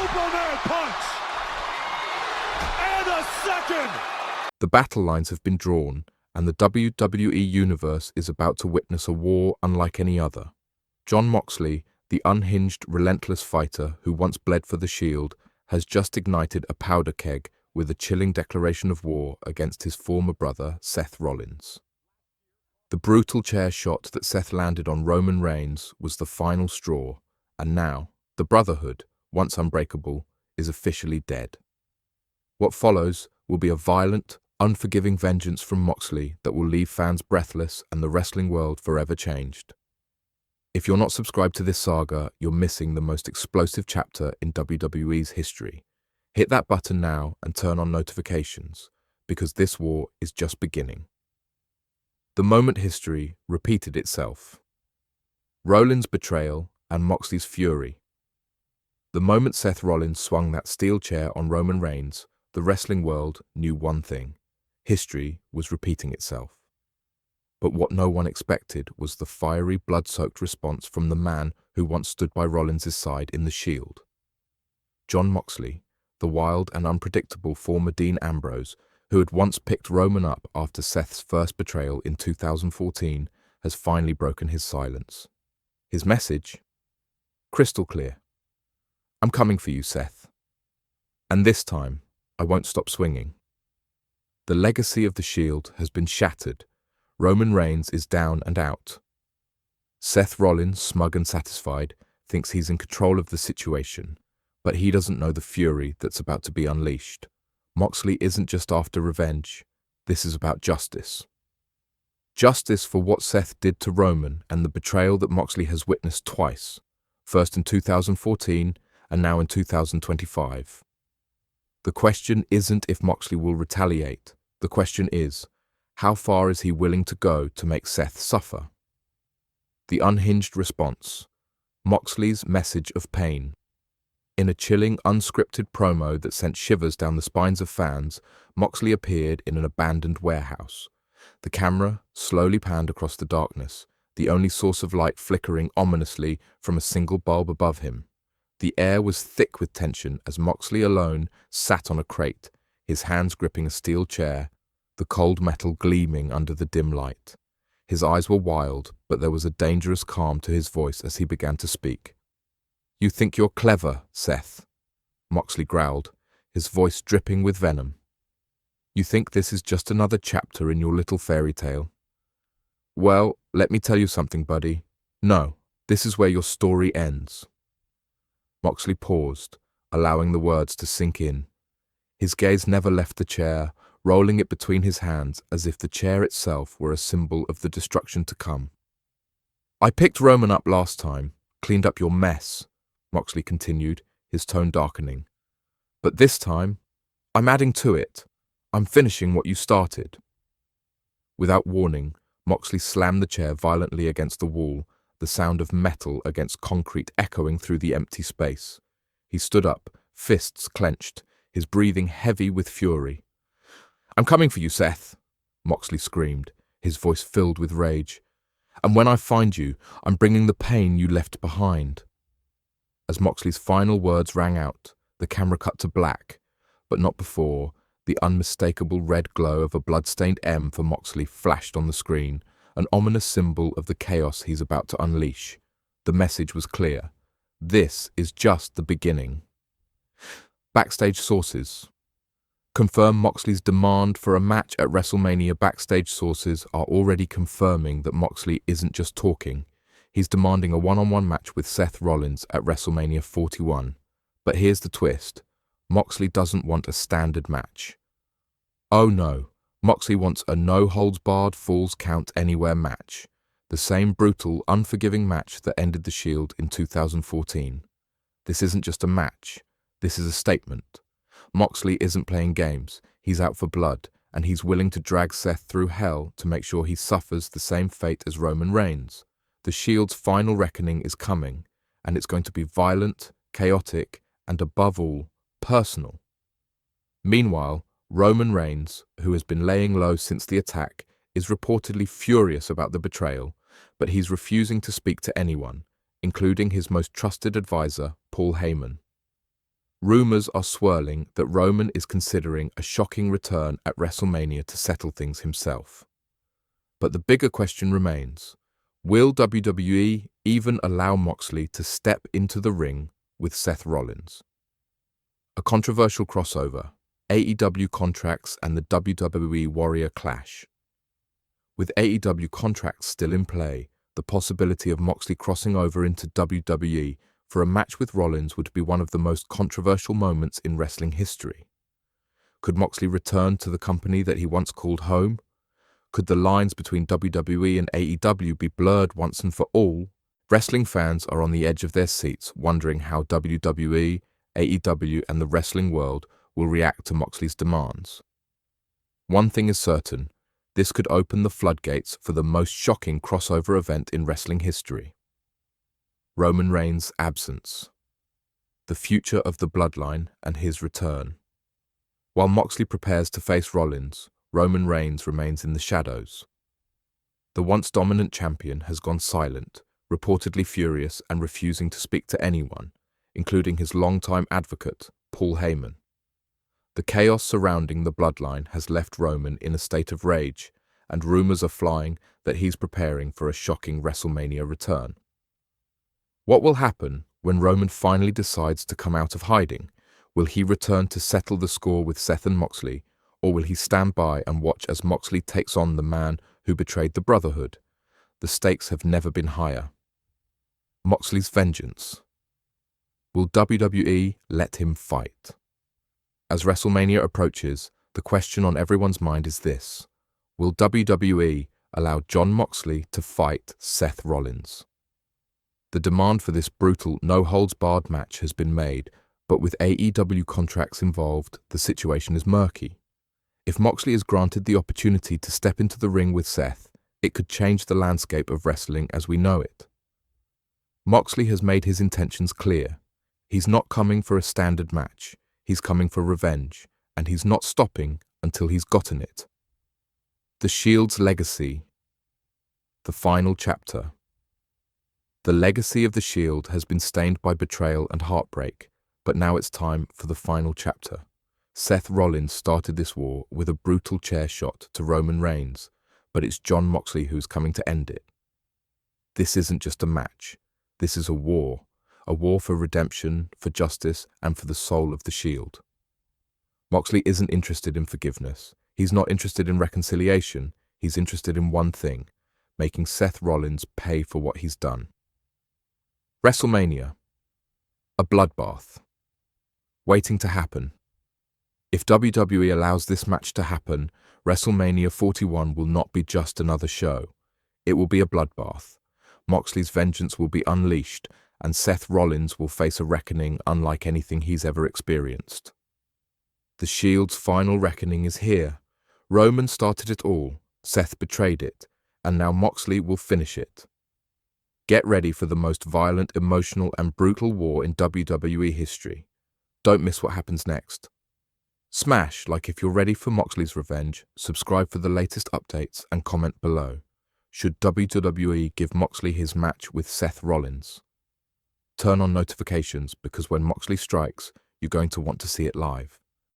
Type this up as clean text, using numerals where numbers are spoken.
Superman punch! And a second! The battle lines have been drawn, and the WWE Universe is about to witness a war unlike any other. Jon Moxley, the unhinged, relentless fighter who once bled for the Shield, has just ignited a powder keg with a chilling declaration of war against his former brother, Seth Rollins. The brutal chair shot that Seth landed on Roman Reigns was the final straw, and now, the Brotherhood, once unbreakable, is officially dead. What follows will be a violent, unforgiving vengeance from Moxley that will leave fans breathless and the wrestling world forever changed. If you're not subscribed to this saga, you're missing the most explosive chapter in WWE's history. Hit that button now and turn on notifications, because this war is just beginning. The moment history repeated itself. Rollins' betrayal and Moxley's fury. The moment Seth Rollins swung that steel chair on Roman Reigns, the wrestling world knew one thing. History was repeating itself. But what no one expected was the fiery, blood-soaked response from the man who once stood by Rollins' side in the Shield. Jon Moxley, the wild and unpredictable former Dean Ambrose, who had once picked Roman up after Seth's first betrayal in 2014, has finally broken his silence. His message? Crystal clear. I'm coming for you, Seth. And this time, I won't stop swinging. The legacy of the Shield has been shattered. Roman Reigns is down and out. Seth Rollins, smug and satisfied, thinks he's in control of the situation, but he doesn't know the fury that's about to be unleashed. Moxley isn't just after revenge. This is about justice. Justice for what Seth did to Roman and the betrayal that Moxley has witnessed twice, first in 2014 and now in 2025. The question isn't if Moxley will retaliate. The question is, how far is he willing to go to make Seth suffer? The unhinged response. Moxley's message of pain. In a chilling, unscripted promo that sent shivers down the spines of fans, Moxley appeared in an abandoned warehouse. The camera slowly panned across the darkness, the only source of light flickering ominously from a single bulb above him. The air was thick with tension as Moxley alone sat on a crate, his hands gripping a steel chair, the cold metal gleaming under the dim light. His eyes were wild, but there was a dangerous calm to his voice as he began to speak. "You think you're clever, Seth," Moxley growled, his voice dripping with venom. "You think this is just another chapter in your little fairy tale? Well, let me tell you something, buddy. No, this is where your story ends." Moxley paused, allowing the words to sink in. His gaze never left the chair, rolling it between his hands as if the chair itself were a symbol of the destruction to come. "I picked Roman up last time, cleaned up your mess," Moxley continued, his tone darkening. "But this time, I'm adding to it. I'm finishing what you started." Without warning, Moxley slammed the chair violently against the wall, the sound of metal against concrete echoing through the empty space. He stood up, fists clenched, his breathing heavy with fury. "I'm coming for you, Seth," Moxley screamed, his voice filled with rage. "And when I find you, I'm bringing the pain you left behind." As Moxley's final words rang out, the camera cut to black, but not before the unmistakable red glow of a blood-stained M for Moxley flashed on the screen, an ominous symbol of the chaos he's about to unleash. The message was clear. This is just the beginning. Backstage sources confirm Moxley's demand for a match at WrestleMania. Backstage sources are already confirming that Moxley isn't just talking. He's demanding a one-on-one match with Seth Rollins at WrestleMania 41. But here's the twist. Moxley doesn't want a standard match. Oh no, Moxley wants a no-holds-barred Falls Count Anywhere match. The same brutal, unforgiving match that ended the Shield in 2014. This isn't just a match. This is a statement. Moxley isn't playing games. He's out for blood, and he's willing to drag Seth through hell to make sure he suffers the same fate as Roman Reigns. The Shield's final reckoning is coming, and it's going to be violent, chaotic, and above all, personal. Meanwhile, Roman Reigns, who has been laying low since the attack, is reportedly furious about the betrayal, but he's refusing to speak to anyone, including his most trusted advisor, Paul Heyman. Rumors are swirling that Roman is considering a shocking return at WrestleMania to settle things himself. But the bigger question remains, will WWE even allow Moxley to step into the ring with Seth Rollins? A controversial crossover, AEW contracts and the WWE Warrior clash. With AEW contracts still in play, the possibility of Moxley crossing over into WWE for a match with Rollins would be one of the most controversial moments in wrestling history. Could Moxley return to the company that he once called home? Could the lines between WWE and AEW be blurred once and for all? Wrestling fans are on the edge of their seats, wondering how WWE, AEW, and the wrestling world will react to Moxley's demands. One thing is certain, this could open the floodgates for the most shocking crossover event in wrestling history. Roman Reigns' absence. The future of the bloodline and his return. While Moxley prepares to face Rollins, Roman Reigns remains in the shadows. The once dominant champion has gone silent, reportedly furious and refusing to speak to anyone, including his longtime advocate, Paul Heyman. The chaos surrounding the bloodline has left Roman in a state of rage, and rumors are flying that he's preparing for a shocking WrestleMania return. What will happen when Roman finally decides to come out of hiding? Will he return to settle the score with Seth and Moxley, or will he stand by and watch as Moxley takes on the man who betrayed the brotherhood? The stakes have never been higher. Moxley's vengeance. Will WWE let him fight? As WrestleMania approaches, the question on everyone's mind is this: will WWE allow Jon Moxley to fight Seth Rollins? The demand for this brutal, no-holds-barred match has been made, but with AEW contracts involved, the situation is murky. If Moxley is granted the opportunity to step into the ring with Seth, it could change the landscape of wrestling as we know it. Moxley has made his intentions clear. He's not coming for a standard match. He's coming for revenge, and he's not stopping until he's gotten it. The Shield's legacy. The final chapter. The legacy of the Shield has been stained by betrayal and heartbreak, but now it's time for the final chapter. Seth Rollins started this war with a brutal chair shot to Roman Reigns, but it's Jon Moxley who's coming to end it. This isn't just a match. This is a war for redemption, for justice, and for the soul of the Shield. Moxley isn't interested in forgiveness. He's not interested in reconciliation. He's interested in one thing: making Seth Rollins pay for what he's done. WrestleMania. A bloodbath. Waiting to happen. If WWE allows this match to happen, WrestleMania 41 will not be just another show. It will be a bloodbath. Moxley's vengeance will be unleashed, and Seth Rollins will face a reckoning unlike anything he's ever experienced. The Shield's final reckoning is here. Roman started it all, Seth betrayed it, and now Moxley will finish it. Get ready for the most violent, emotional, and brutal war in WWE history. Don't miss what happens next. Smash like if you're ready for Moxley's revenge, subscribe for the latest updates, and comment below. Should WWE give Moxley his match with Seth Rollins? Turn on notifications because when Moxley strikes, you're going to want to see it live.